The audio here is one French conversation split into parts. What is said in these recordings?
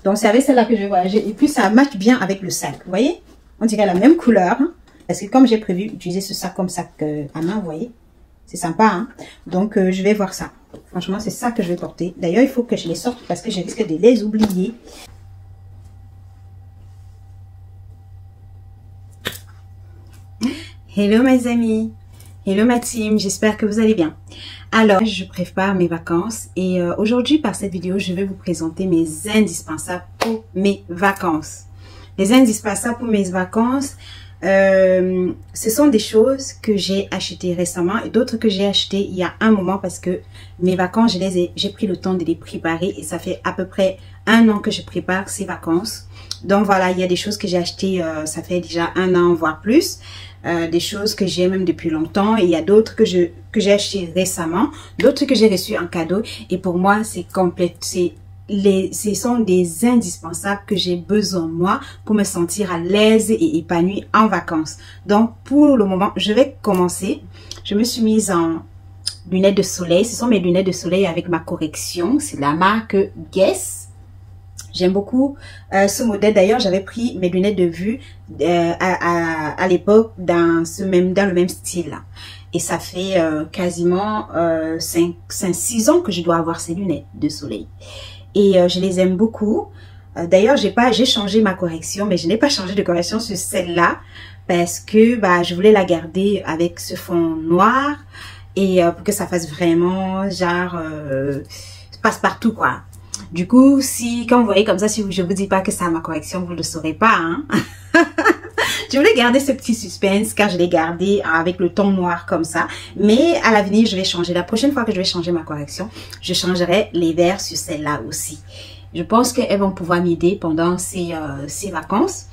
Donc, c'est avec celle-là que je vais voyager. Et puis, ça match bien avec le sac. Vous voyez? On dirait la même couleur. Hein? Parce que comme j'ai prévu utiliser ce sac comme sac à main, vous voyez? C'est sympa. Hein? Donc, je vais voir ça. Franchement, c'est ça que je vais porter. D'ailleurs, il faut que je les sorte parce que je risque de les oublier. Hello mes amis, hello ma team, j'espère que vous allez bien. Alors, je prépare mes vacances et aujourd'hui par cette vidéo, je vais vous présenter mes indispensables pour mes vacances. Les indispensables pour mes vacances, ce sont des choses que j'ai achetées récemment et d'autres que j'ai achetées il y a un moment parce que mes vacances, j'ai pris le temps de les préparer et ça fait à peu près 1 an que je prépare ces vacances. Donc voilà, il y a des choses que j'ai achetées, ça fait déjà 1 an voire plus. Des choses que j'ai même depuis longtemps et il y a d'autres que j'ai acheté récemment, d'autres que j'ai reçus en cadeau et pour moi c'est complet, ce sont des indispensables que j'ai besoin moi pour me sentir à l'aise et épanouie en vacances. Donc pour le moment je vais commencer. Je me suis mise en lunettes de soleil, ce sont mes lunettes de soleil avec ma correction, c'est la marque Guess. J'aime beaucoup ce modèle. D'ailleurs, j'avais pris mes lunettes de vue à l'époque dans le même style là. Et ça fait quasiment 5-6 ans que je dois avoir ces lunettes de soleil. Et je les aime beaucoup. D'ailleurs, j'ai changé ma correction, mais je n'ai pas changé de correction sur celle-là parce que je voulais la garder avec ce fond noir et pour que ça fasse vraiment genre passe-partout quoi. Du coup, quand vous voyez comme ça, si je vous dis pas que c'est ma correction, vous ne le saurez pas. Hein? Je voulais garder ce petit suspense car je l'ai gardé avec le ton noir comme ça. Mais à l'avenir, je vais changer. La prochaine fois que je vais changer ma correction, je changerai les verres sur celle-là aussi. Je pense qu'elles vont pouvoir m'aider pendant ces vacances.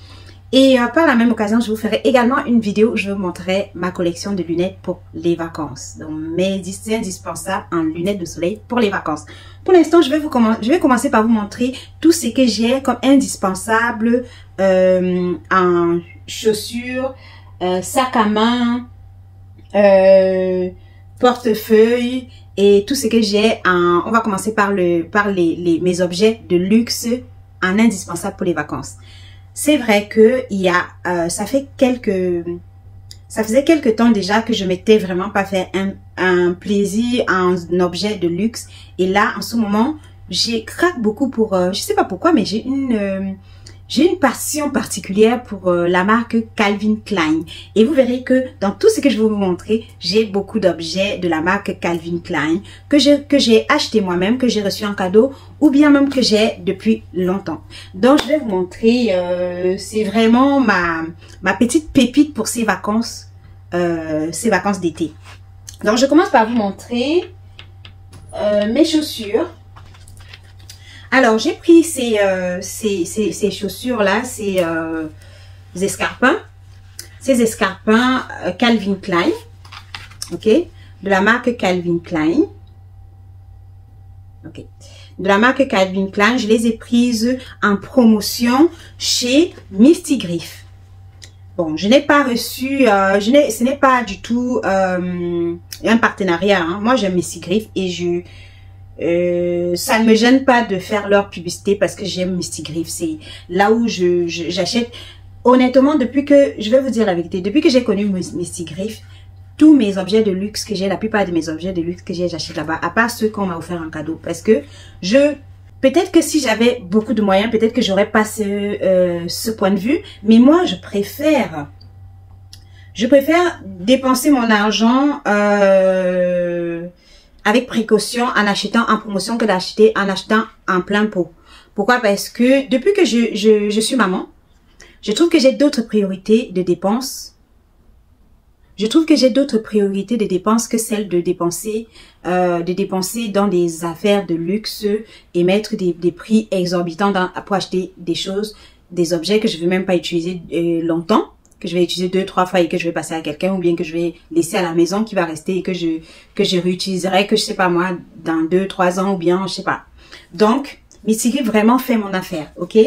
Et par la même occasion, je vous ferai également une vidéo où je vous montrerai ma collection de lunettes pour les vacances. Donc, mes indispensables en lunettes de soleil pour les vacances. Pour l'instant, je vais commencer par vous montrer tout ce que j'ai comme indispensable en chaussures, sac à main, portefeuille et tout ce que j'ai en... On va commencer par mes objets de luxe en indispensable pour les vacances. C'est vrai que ça faisait quelques temps déjà que je m'étais vraiment pas fait un plaisir en objet de luxe. Et là, en ce moment, j'ai craque beaucoup pour, je sais pas pourquoi, mais j'ai une passion particulière pour la marque Calvin Klein. Et vous verrez que dans tout ce que je vais vous montrer, j'ai beaucoup d'objets de la marque Calvin Klein que j'ai acheté moi-même, que j'ai reçu en cadeau ou bien même que j'ai depuis longtemps. Donc, je vais vous montrer, c'est vraiment ma petite pépite pour ces vacances d'été. Donc, je commence par vous montrer mes chaussures. Alors, j'ai pris ces chaussures-là, ces escarpins. Ces escarpins Calvin Klein, ok, de la marque Calvin Klein. Ok, de la marque Calvin Klein, je les ai prises en promotion chez Mistigriff. Bon, je n'ai pas reçu, ce n'est pas du tout un partenariat. Hein. Moi, j'aime Mistigriff et ça ne me gêne pas de faire leur publicité parce que j'aime Mistigriff. C'est là où j'achète. Honnêtement, je vais vous dire la vérité, depuis que j'ai connu Mistigriff, tous mes objets de luxe que j'ai, la plupart de mes objets de luxe que j'ai, j'achète là-bas, à part ceux qu'on m'a offert en cadeau. Parce que peut-être que si j'avais beaucoup de moyens, peut-être que j'aurais pas ce point de vue. Mais moi, je préfère dépenser mon argent avec précaution en achetant en promotion que d'acheter en achetant en plein pot. Pourquoi? Parce que depuis que je suis maman, je trouve que j'ai d'autres priorités de dépenses. Je trouve que j'ai d'autres priorités de dépenses que celle de dépenser dans des affaires de luxe et mettre des prix exorbitants pour acheter des choses, des objets que je ne vais même pas utiliser longtemps, que je vais utiliser 2-3 fois et que je vais passer à quelqu'un, ou bien que je vais laisser à la maison qui va rester et que je réutiliserai, que je sais pas moi, dans 2-3 ans ou bien, je sais pas. Donc, Mistigriff vraiment fait mon affaire, ok?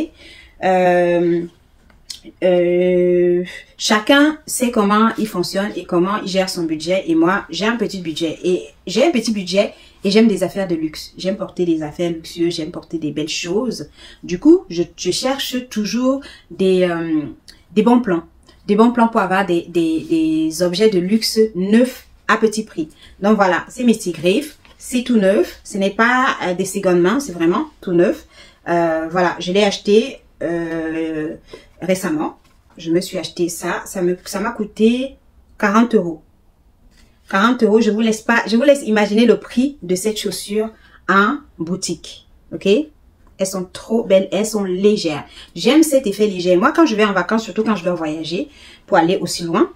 Chacun sait comment il fonctionne et comment il gère son budget, et moi, j'ai un petit budget. Et j'ai un petit budget et j'aime des affaires de luxe. J'aime porter des affaires luxueuses, j'aime porter des belles choses. Du coup, je cherche toujours des bons plans. Des bons plans pour avoir des objets de luxe neufs à petit prix. Donc voilà, c'est mes griffes. C'est tout neuf. Ce n'est pas des secondes mains, c'est vraiment tout neuf. Voilà, je l'ai acheté récemment. Je me suis acheté ça. Ça m'a coûté 40 euros. 40 euros, je vous laisse imaginer le prix de cette chaussure en boutique. Ok? Elles sont trop belles, elles sont légères. J'aime cet effet léger. Moi, quand je vais en vacances, surtout quand je dois voyager pour aller aussi loin,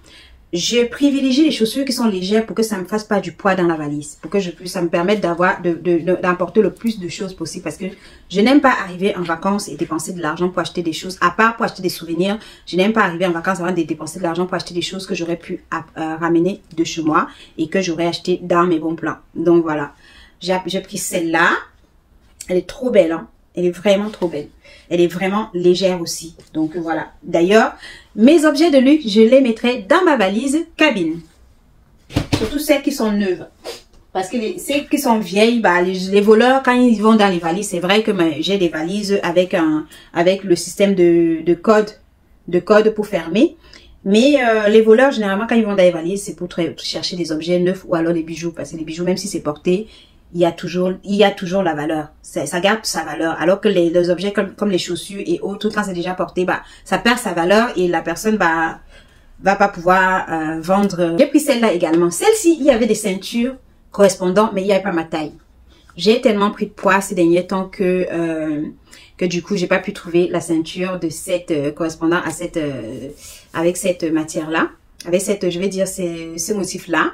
je privilégie les chaussures qui sont légères pour que ça me fasse pas du poids dans la valise, pour que ça me permette d'emporter le plus de choses possible, parce que je n'aime pas arriver en vacances et dépenser de l'argent pour acheter des choses, à part pour acheter des souvenirs. Je n'aime pas arriver en vacances avant de dépenser de l'argent pour acheter des choses que j'aurais pu ramener de chez moi et que j'aurais acheté dans mes bons plans. Donc voilà, j'ai pris celle-là. Elle est trop belle, hein. Elle est vraiment trop belle. Elle est vraiment légère aussi. Donc voilà. D'ailleurs, mes objets de luxe, je les mettrai dans ma valise cabine. Surtout celles qui sont neuves. Parce que celles qui sont vieilles, bah, les voleurs, quand ils vont dans les valises, c'est vrai que j'ai des valises avec le système de code pour fermer. Mais les voleurs, généralement, quand ils vont dans les valises, c'est pour chercher des objets neufs ou alors les bijoux. Parce que les bijoux, même si c'est porté, il y a toujours la valeur. Ça garde sa valeur. Alors que les objets comme les chaussures et autres, quand c'est déjà porté, bah, ça perd sa valeur et la personne va pas pouvoir vendre. J'ai pris celle-là également. Celle-ci, il y avait des ceintures correspondantes, mais il n'y avait pas ma taille. J'ai tellement pris de poids ces derniers temps que du coup, j'ai pas pu trouver la ceinture de cette correspondant à avec cette matière-là, avec cette, je vais dire, ce motif-là,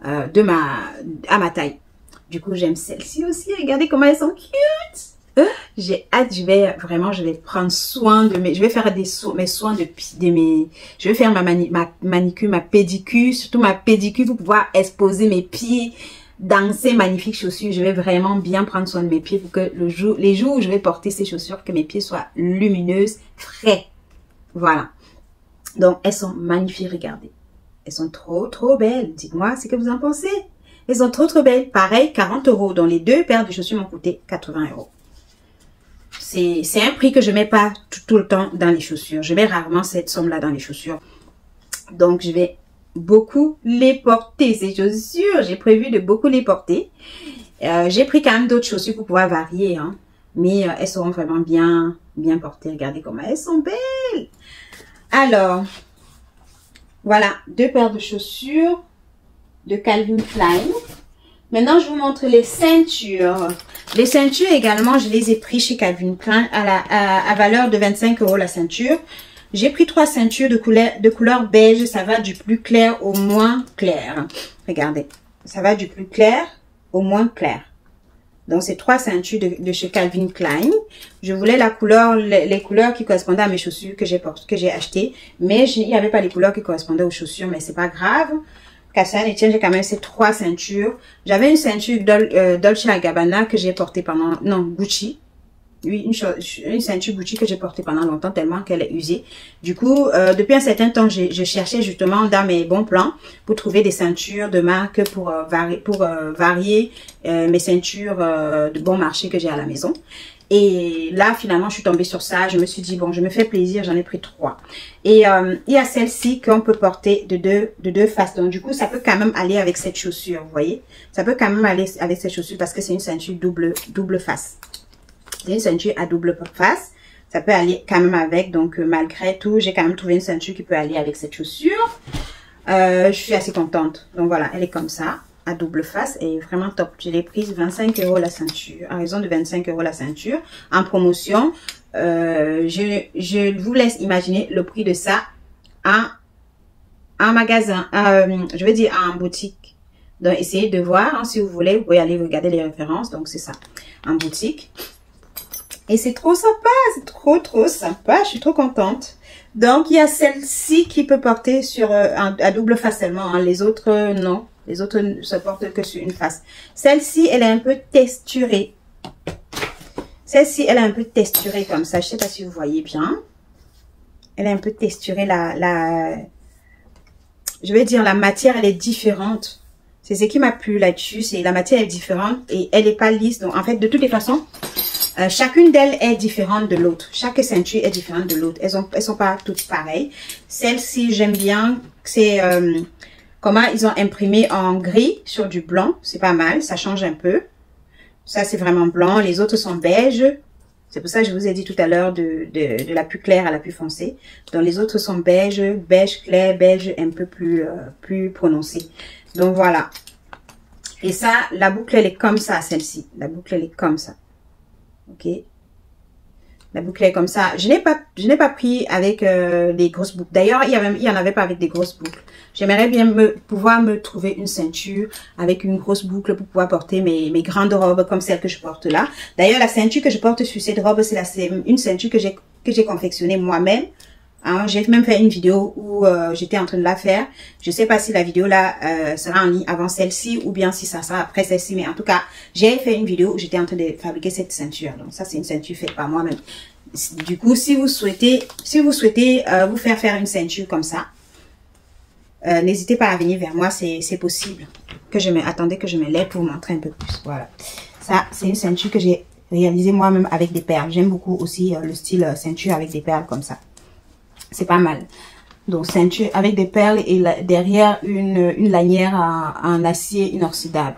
à ma taille. Du coup, j'aime celle-ci aussi. Regardez comment elles sont cute. J'ai hâte, je vais prendre soin de je vais faire mes soins je vais faire ma manicure, ma pédicure, surtout ma pédicure pour pouvoir exposer mes pieds dans ces magnifiques chaussures. Je vais vraiment bien prendre soin de mes pieds pour que les jours où je vais porter ces chaussures, que mes pieds soient lumineuses, frais. Voilà. Donc, elles sont magnifiques, regardez. Elles sont trop, trop belles. Dites-moi ce que vous en pensez. Elles sont trop, trop belles. Pareil, 40 euros. Donc, les deux paires de chaussures m'ont coûté 80 euros. C'est un prix que je mets pas tout le temps dans les chaussures. Je mets rarement cette somme-là dans les chaussures. Donc, je vais beaucoup les porter, ces chaussures. J'ai prévu de beaucoup les porter. J'ai pris quand même d'autres chaussures pour pouvoir varier. Hein. Mais elles seront vraiment bien portées. Regardez comment elles sont belles. Alors, voilà, deux paires de chaussures de Calvin Klein. Maintenant, je vous montre les ceintures. Les ceintures également, je les ai pris chez Calvin Klein à valeur de 25 euros la ceinture. J'ai pris 3 ceintures de couleur beige. Ça va du plus clair au moins clair. Regardez, ça va du plus clair au moins clair. Donc, c'est 3 ceintures de chez Calvin Klein. Je voulais les couleurs qui correspondaient à mes chaussures que j'ai achetées. Mais il n'y avait pas les couleurs qui correspondaient aux chaussures, mais c'est pas grave. Et tiens, j'ai quand même ces 3 ceintures. J'avais une ceinture Dolce & Gabbana que j'ai portée Gucci. Oui, une ceinture Gucci que j'ai portée pendant longtemps tellement qu'elle est usée. Du coup, depuis un certain temps, je cherchais justement dans mes bons plans pour trouver des ceintures de marque pour varier mes ceintures de bon marché que j'ai à la maison. Et là, finalement, je suis tombée sur ça. Je me suis dit, bon, je me fais plaisir, j'en ai pris 3. Et il y a celle-ci qu'on peut porter de deux faces. Donc, du coup, ça peut quand même aller avec cette chaussure, vous voyez. Ça peut quand même aller avec cette chaussure parce que c'est une ceinture double face. C'est une ceinture à double face. Ça peut aller quand même avec. Donc, malgré tout, j'ai quand même trouvé une ceinture qui peut aller avec cette chaussure. Je suis assez contente. Donc, voilà, elle est comme ça. À double face et vraiment top. Je l'ai prise 25 euros la ceinture. À raison de 25 euros la ceinture. En promotion, je vous laisse imaginer le prix de ça en magasin. Je veux dire en boutique. Donc, essayez de voir. Hein, si vous voulez, vous pouvez aller regarder les références. Donc, c'est ça. En boutique. Et c'est trop sympa. C'est trop, trop sympa. Je suis trop contente. Donc, il y a celle-ci qui peut porter à double face seulement. Hein. Les autres, non. Les autres ne se portent que sur une face. Celle-ci, elle est un peu texturée. Celle-ci, elle est un peu texturée comme ça. Je ne sais pas si vous voyez bien. Elle est un peu texturée. Je vais dire, la matière, elle est différente. C'est ce qui m'a plu là-dessus, c'est la matière est différente et elle est pas lisse. Donc en fait, de toutes les façons, chacune d'elles est différente de l'autre. Chaque ceinture est différente de l'autre. Elles sont pas toutes pareilles. Celle-ci, j'aime bien. C'est comment ils ont imprimé en gris sur du blanc. C'est pas mal, ça change un peu. Ça, c'est vraiment blanc. Les autres sont beige. C'est pour ça que je vous ai dit tout à l'heure de la plus claire à la plus foncée. Donc les autres sont beige, beige clair, beige un peu plus prononcé. Donc voilà. Et ça, la boucle, elle est comme ça, celle-ci. La boucle, elle est comme ça. Ok. La boucle est comme ça. Je n'ai pas pris avec les grosses boucles. D'ailleurs, il y en avait pas avec des grosses boucles. J'aimerais bien pouvoir me trouver une ceinture avec une grosse boucle pour pouvoir porter mes grandes robes comme celle que je porte là. D'ailleurs, la ceinture que je porte sur cette robe, c'est une ceinture que j'ai confectionnée moi-même. Hein, j'ai même fait une vidéo où j'étais en train de la faire. Je sais pas si la vidéo là sera en ligne avant celle-ci ou bien si ça sera après celle-ci. Mais en tout cas, j'ai fait une vidéo où j'étais en train de fabriquer cette ceinture. Donc ça, c'est une ceinture faite par moi-même. Du coup, si vous souhaitez vous faire une ceinture comme ça, n'hésitez pas à venir vers moi, c'est possible. Attendez que je me lève pour vous montrer un peu plus. Voilà. Ça, c'est une ceinture que j'ai réalisée moi-même avec des perles. J'aime beaucoup aussi le style ceinture avec des perles comme ça. C'est pas mal. Donc, ceinture avec des perles et derrière une lanière en acier inoxydable.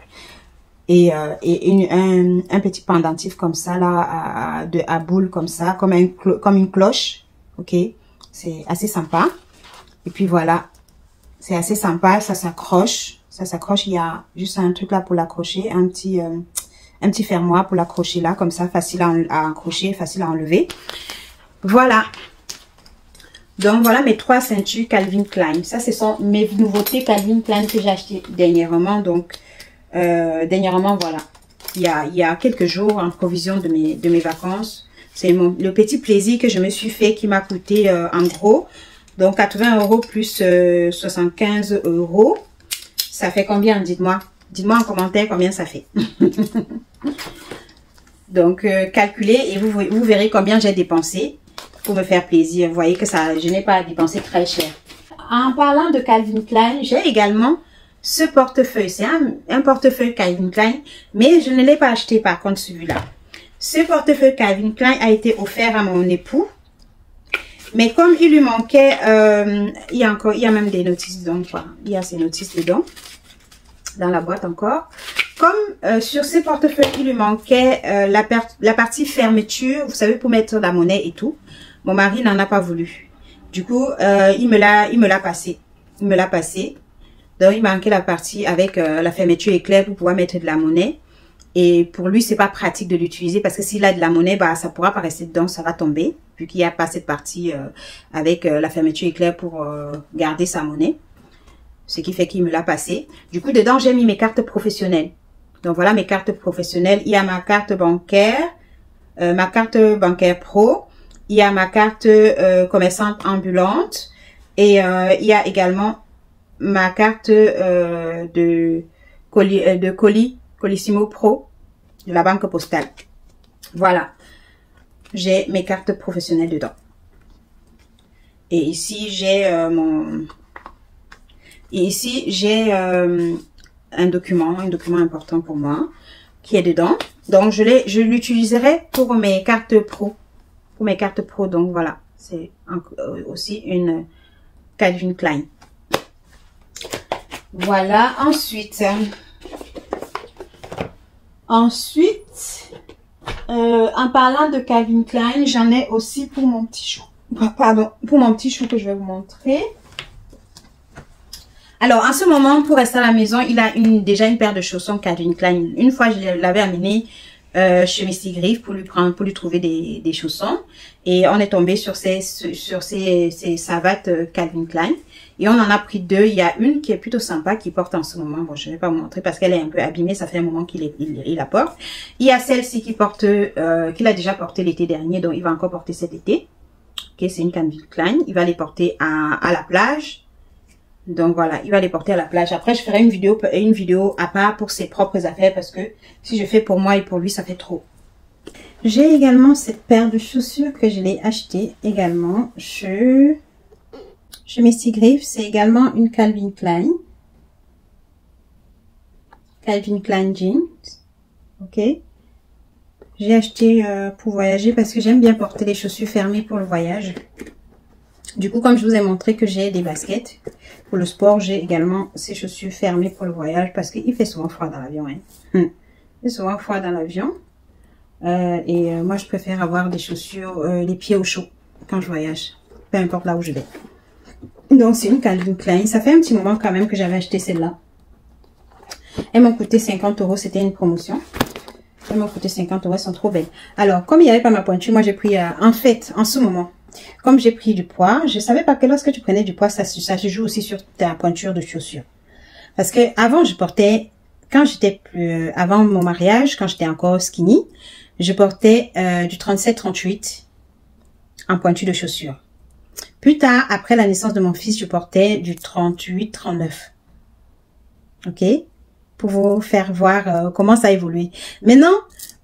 Et un petit pendentif comme ça, là, à boule comme ça, comme une cloche. Ok. C'est assez sympa. Et puis voilà. C'est assez sympa. Ça s'accroche. Ça s'accroche. Il y a juste un truc là pour l'accrocher. Un petit fermoir pour l'accrocher là. Comme ça. Facile à accrocher. Facile à enlever. Voilà. Donc, voilà mes 3 ceintures Calvin Klein. Ça, ce sont mes nouveautés Calvin Klein que j'ai achetées dernièrement. Donc, voilà. Il y a quelques jours en provision de mes vacances. C'est le petit plaisir que je me suis fait qui m'a coûté en gros. Donc, 80 € plus 75 €. Ça fait combien? Dites-moi. Dites-moi en commentaire combien ça fait. Donc, calculez et vous verrez combien j'ai dépensé. Pour me faire plaisir. Vous voyez que je n'ai pas dépensé très cher. En parlant de Calvin Klein, j'ai également ce portefeuille. C'est un portefeuille Calvin Klein, mais je ne l'ai pas acheté par contre celui-là. Ce portefeuille Calvin Klein a été offert à mon époux. Mais comme il lui manquait, il y a même des notices dedans, quoi. Il y a ces notices dedans. Dans la boîte encore. Comme sur ces portefeuilles, il lui manquait la partie fermeture, vous savez, pour mettre la monnaie et tout. Mon mari n'en a pas voulu. Du coup, il me l'a passé. Il me l'a passé. Donc, il manquait la partie avec la fermeture éclair pour pouvoir mettre de la monnaie. Et pour lui, c'est pas pratique de l'utiliser parce que s'il a de la monnaie, bah, ça pourra pas rester dedans, ça va tomber. Vu qu'il n'y a pas cette partie avec la fermeture éclair pour garder sa monnaie. Ce qui fait qu'il me l'a passé. Du coup, dedans, j'ai mis mes cartes professionnelles. Donc, voilà mes cartes professionnelles. Il y a ma carte bancaire pro. Il y a ma carte commerçante ambulante. Et il y a également ma carte de Colissimo Pro de la Banque Postale. Voilà. J'ai mes cartes professionnelles dedans. Et ici, j'ai un document important pour moi qui est dedans. Donc, je l'utiliserai pour mes cartes pro. Pour mes cartes pro, donc voilà. C'est aussi une Calvin Klein. Voilà, ensuite, en parlant de Calvin Klein, j'en ai aussi pour mon petit chou. Pardon, pour mon petit chou que je vais vous montrer. Alors, en ce moment, pour rester à la maison, il a déjà une paire de chaussons Calvin Klein. Une fois, je l'avais amené chez Misty Griff pour lui trouver des chaussons. Et on est tombé sur ses savates Calvin Klein. Et on en a pris 2. Il y a une qui est plutôt sympa, qui porte en ce moment. Bon, je vais pas vous montrer parce qu'elle est un peu abîmée. Ça fait un moment qu'il la porte. Il y a celle-ci qu'il a déjà porté l'été dernier. Donc, il va encore porter cet été. Ok, c'est une Calvin Klein. Il va les porter à la plage. Donc voilà, il va les porter à la plage. Après, je ferai une vidéo à part pour ses propres affaires parce que si je fais pour moi et pour lui, ça fait trop. J'ai également cette paire de chaussures que je l'ai achetée également chez Misty Griff. C'est également une Calvin Klein. Calvin Klein Jeans. Ok. J'ai acheté pour voyager parce que j'aime bien porter les chaussures fermées pour le voyage. Du coup, comme je vous ai montré que j'ai des baskets pour le sport, j'ai également ces chaussures fermées pour le voyage parce qu'il fait souvent froid dans l'avion. Hein. Il fait souvent froid dans l'avion. Moi, je préfère avoir des chaussures, les pieds au chaud quand je voyage. Peu importe là où je vais. Donc, c'est une Calvin Klein. Ça fait un petit moment quand même que j'avais acheté celle-là. Elles m'ont coûté 50 €. C'était une promotion. Elles m'ont coûté 50 €. Elles sont trop belles. Alors, comme il n'y avait pas ma pointure, moi, j'ai pris, en fait, en ce moment, comme j'ai pris du poids, je savais pas que lorsque tu prenais du poids, ça se joue aussi sur ta pointure de chaussures. Parce que avant, je portais, quand j'étais plus, avant mon mariage, quand j'étais encore skinny, je portais du 37-38 en pointure de chaussures. Plus tard, après la naissance de mon fils, je portais du 38-39. Ok? Pour vous faire voir comment ça a évolué. Maintenant,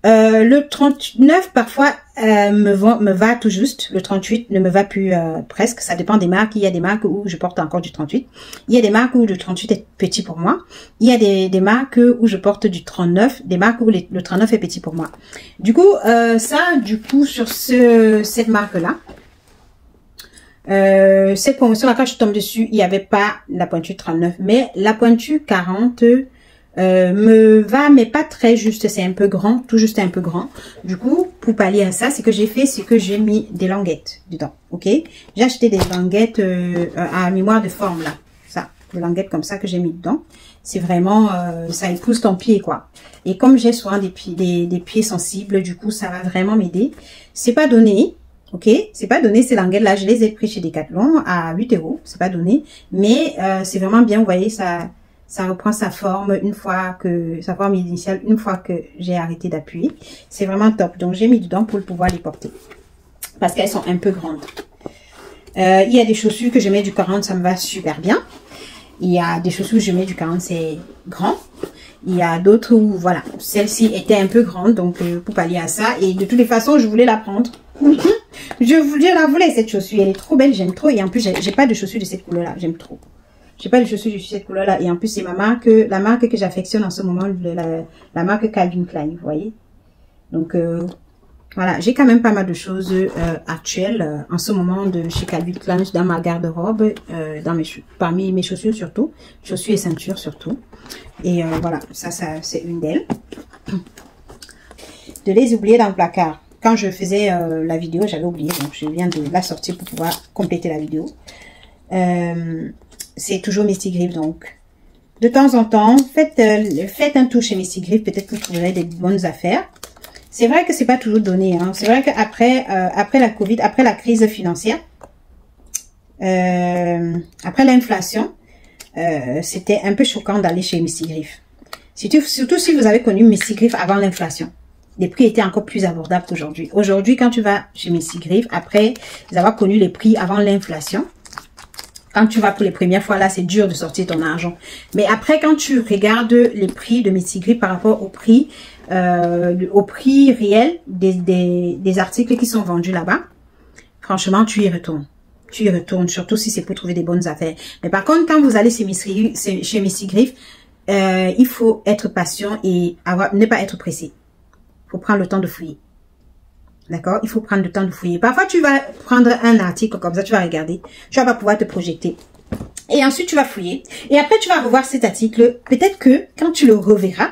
le 39 parfois me va tout juste. Le 38 ne me va plus presque. Ça dépend des marques. Il y a des marques où je porte encore du 38. Il y a des marques où le 38 est petit pour moi. Il y a des marques où je porte du 39. Des marques où le 39 est petit pour moi. Du coup, sur cette marque-là, cette promotion-là, quand je tombe dessus, il n'y avait pas la pointure 39. Mais la pointure 40... me va, mais pas très juste, c'est un peu grand, tout juste un peu grand. Du coup, pour pallier à ça, c'est que j'ai fait, c'est que j'ai mis des languettes dedans, ok? J'ai acheté des languettes à mémoire de forme, là, ça, des languettes comme ça que j'ai mis dedans. C'est vraiment, ça épouse ton pied, quoi. Et comme j'ai souvent des pieds sensibles, du coup, ça va vraiment m'aider. C'est pas donné, ok? C'est pas donné, ces languettes-là, je les ai pris chez Decathlon à 8 €, c'est pas donné. Mais c'est vraiment bien, vous voyez, ça reprend sa forme sa forme initiale une fois que j'ai arrêté d'appuyer. C'est vraiment top. Donc, j'ai mis dedans pour pouvoir les porter. Parce qu'elles sont un peu grandes. Il y a des chaussures que je mets du 40, ça me va super bien. Il y a des chaussures que je mets du 40, c'est grand. Il y a d'autres où, voilà, celle-ci était un peu grande, donc pour pallier à ça. Et de toutes les façons, je voulais la prendre. Je la voulais, cette chaussure. Elle est trop belle, j'aime trop. Et en plus, j'ai pas de chaussures de cette couleur-là, j'aime trop. J'ai pas de chaussures de cette couleur-là. Et en plus, c'est la marque que j'affectionne en ce moment, la marque Calvin Klein, vous voyez. Donc, voilà, j'ai quand même pas mal de choses actuelles en ce moment de chez Calvin Klein dans ma garde-robe, parmi mes chaussures surtout, chaussures et ceintures surtout. Et voilà, ça c'est une d'elles. De les oublier dans le placard. Quand je faisais la vidéo, j'avais oublié, donc je viens de la sortir pour pouvoir compléter la vidéo. C'est toujours Misty Griff, donc de temps en temps, faites un tour chez Misty Griff, peut-être que vous trouverez des bonnes affaires. C'est vrai que c'est pas toujours donné, hein. C'est vrai qu'après après la Covid, après la crise financière, après l'inflation, c'était un peu choquant d'aller chez Misty Griff. Surtout si vous avez connu Misty Griff avant l'inflation. Les prix étaient encore plus abordables qu'aujourd'hui. Aujourd'hui, quand tu vas chez Misty Griff, après avoir connu les prix avant l'inflation, quand tu vas pour les premières fois, là, c'est dur de sortir ton argent. Mais après, quand tu regardes les prix de Misty Griff par rapport au prix réel des articles qui sont vendus là-bas, franchement, tu y retournes. Tu y retournes, surtout si c'est pour trouver des bonnes affaires. Mais par contre, quand vous allez chez Misty Griff, il faut être patient et ne pas être pressé. Il faut prendre le temps de fouiller. D'accord? Il faut prendre le temps de fouiller. Parfois, tu vas prendre un article comme ça, tu vas regarder. Tu vas pas pouvoir te projeter. Et ensuite, tu vas fouiller. Et après, tu vas revoir cet article. Peut-être que quand tu le reverras,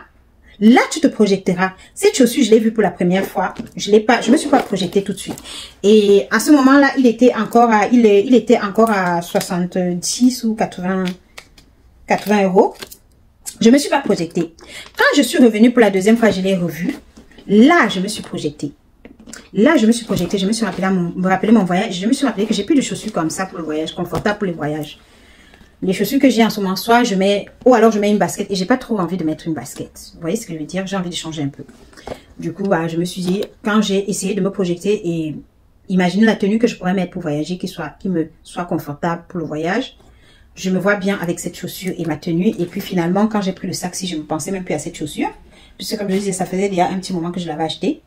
là, tu te projetteras. Cette chaussure, je l'ai vue pour la première fois. Je me suis pas projetée tout de suite. Et à ce moment-là, il était encore à 70 ou 80 €. Je me suis pas projetée. Quand je suis revenue pour la deuxième fois, je l'ai revue. Là, je me suis projetée. Là, je me suis projetée, je me suis rappelé mon voyage. Je me suis rappelé que j'ai plus de chaussures comme ça pour le voyage, confortable pour les voyages. Les chaussures que j'ai en ce moment, soit je mets, ou alors je mets une basket. Et j'ai pas trop envie de mettre une basket. Vous voyez ce que je veux dire? J'ai envie de changer un peu. Du coup, je me suis dit, quand j'ai essayé de me projeter et imaginer la tenue que je pourrais mettre pour voyager, qui me soit confortable pour le voyage, je me vois bien avec cette chaussure et ma tenue. Et puis finalement, quand j'ai pris le sac, si je ne pensais même plus à cette chaussure, puisque comme je disais, ça faisait déjà un petit moment que je l'avais acheté.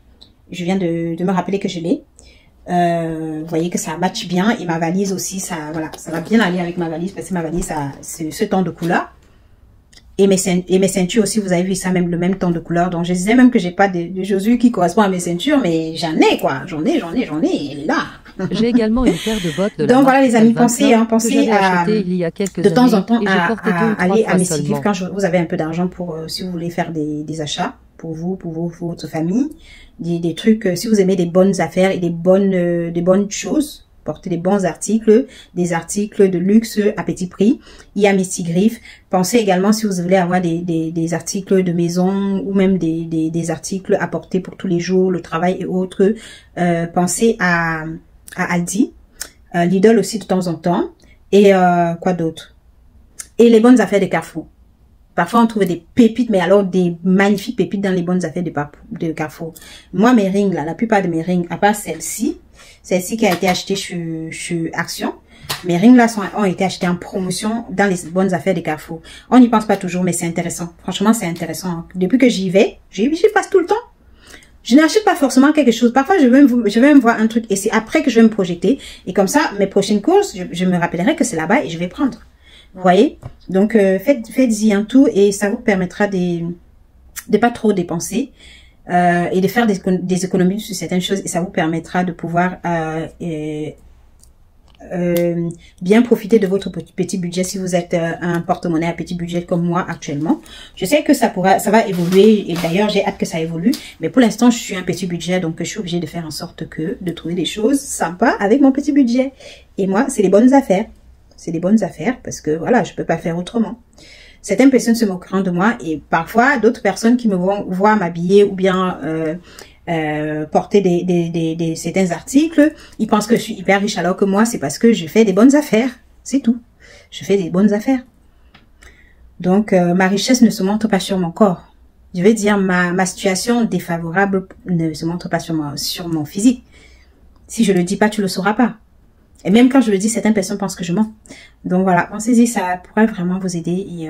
Je viens de me rappeler que je l'ai. Vous voyez que ça match bien. Et ma valise aussi, voilà, ça va bien aller avec ma valise. Parce que ma valise, c'est ce ton de couleur. Et mes ceintures aussi, vous avez vu ça, même le même ton de couleur. Donc, je disais même que j'ai pas de chaussures qui correspondent à mes ceintures, mais j'en ai, quoi. J'en ai, elle est là. J'ai également une paire de bottes de la Donc voilà les amis, pensez à il y a quelques de temps en temps à aller à Messigif quand vous avez un peu d'argent pour si vous voulez faire des achats pour vous, pour votre famille, des trucs, si vous aimez des bonnes affaires et des bonnes choses, porter des bons articles, des articles de luxe à petit prix, il y a Messigif. Pensez également si vous voulez avoir des articles de maison ou même des articles à porter pour tous les jours, le travail et autres, pensez à Aldi, Lidl aussi de temps en temps, et quoi d'autre? Et les bonnes affaires de Carrefour. Parfois on trouve des pépites, mais alors des magnifiques pépites dans les bonnes affaires de Carrefour. Moi mes rings là, la plupart de mes rings, à part celle-ci qui a été achetée chez Action, mes rings là ont été achetés en promotion dans les bonnes affaires de Carrefour. On n'y pense pas toujours, mais c'est intéressant. Franchement c'est intéressant. Depuis que j'y vais, j'y passe tout le temps. Je n'achète pas forcément quelque chose. Parfois, je vais me voir un truc et c'est après que je vais me projeter. Et comme ça, mes prochaines courses, je me rappellerai que c'est là-bas et je vais prendre. Vous voyez? Donc, faites-y un tout et ça vous permettra de pas trop dépenser et de faire des économies sur certaines choses et ça vous permettra de pouvoir bien profiter de votre petit budget si vous êtes un porte-monnaie à petit budget comme moi actuellement. Je sais que ça va évoluer et d'ailleurs j'ai hâte que ça évolue, mais pour l'instant je suis un petit budget donc je suis obligée de faire en sorte de trouver des choses sympas avec mon petit budget. Et moi c'est les bonnes affaires, parce que voilà je peux pas faire autrement. Certaines personnes se moqueront de moi et parfois d'autres personnes qui me voient m'habiller ou bien porter certains articles, ils pensent que je suis hyper riche alors que moi c'est parce que je fais des bonnes affaires, c'est tout. Je fais des bonnes affaires. Donc ma richesse ne se montre pas sur mon corps. Je veux dire ma situation défavorable ne se montre pas sur mon physique. Si je le dis pas, tu le sauras pas. Et même quand je le dis, certaines personnes pensent que je mens. Donc voilà, pensez-y, ça pourrait vraiment vous aider et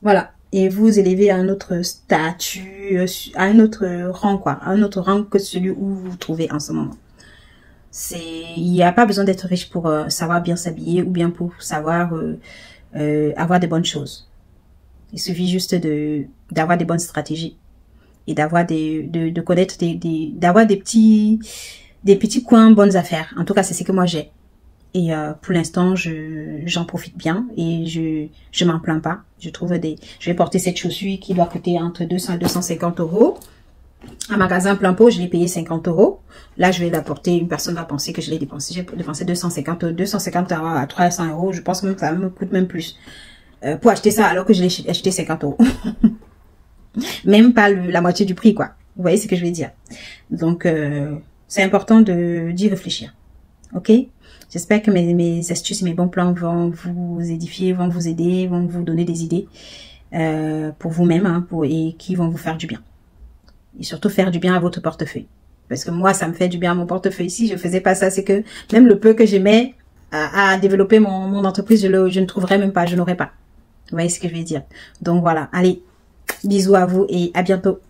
voilà. Et vous élever à un autre statut, à un autre rang, quoi. À un autre rang que celui où vous vous trouvez en ce moment. Il n'y a pas besoin d'être riche pour savoir bien s'habiller ou bien pour savoir avoir de bonnes choses. Il suffit juste d'avoir des bonnes stratégies et d'avoir de connaître d'avoir des petits coins bonnes affaires. En tout cas, c'est ce que moi j'ai. Et pour l'instant, j'en profite bien et je m'en plains pas. Je vais porter cette chaussure qui doit coûter entre 200 et 250 euros. Un magasin plein pot, je l'ai payé 50 euros. Là, je vais la porter. Une personne va penser que je l'ai dépensé. J'ai dépensé 250 à 300 euros. Je pense même que ça me coûte même plus pour acheter ça alors que je l'ai acheté 50 euros. Même pas la moitié du prix, quoi. Vous voyez ce que je veux dire. Donc, c'est important d'y réfléchir. Ok? J'espère que mes astuces et mes bons plans vont vous édifier, vont vous aider, vont vous donner des idées pour vous-même hein, et qui vont vous faire du bien. Et surtout faire du bien à votre portefeuille. Parce que moi, ça me fait du bien à mon portefeuille. Si je faisais pas ça, c'est que même le peu que j'aimais à développer mon entreprise, je ne trouverais même pas, je n'aurais pas. Vous voyez ce que je veux dire? Donc voilà, allez, bisous à vous et à bientôt.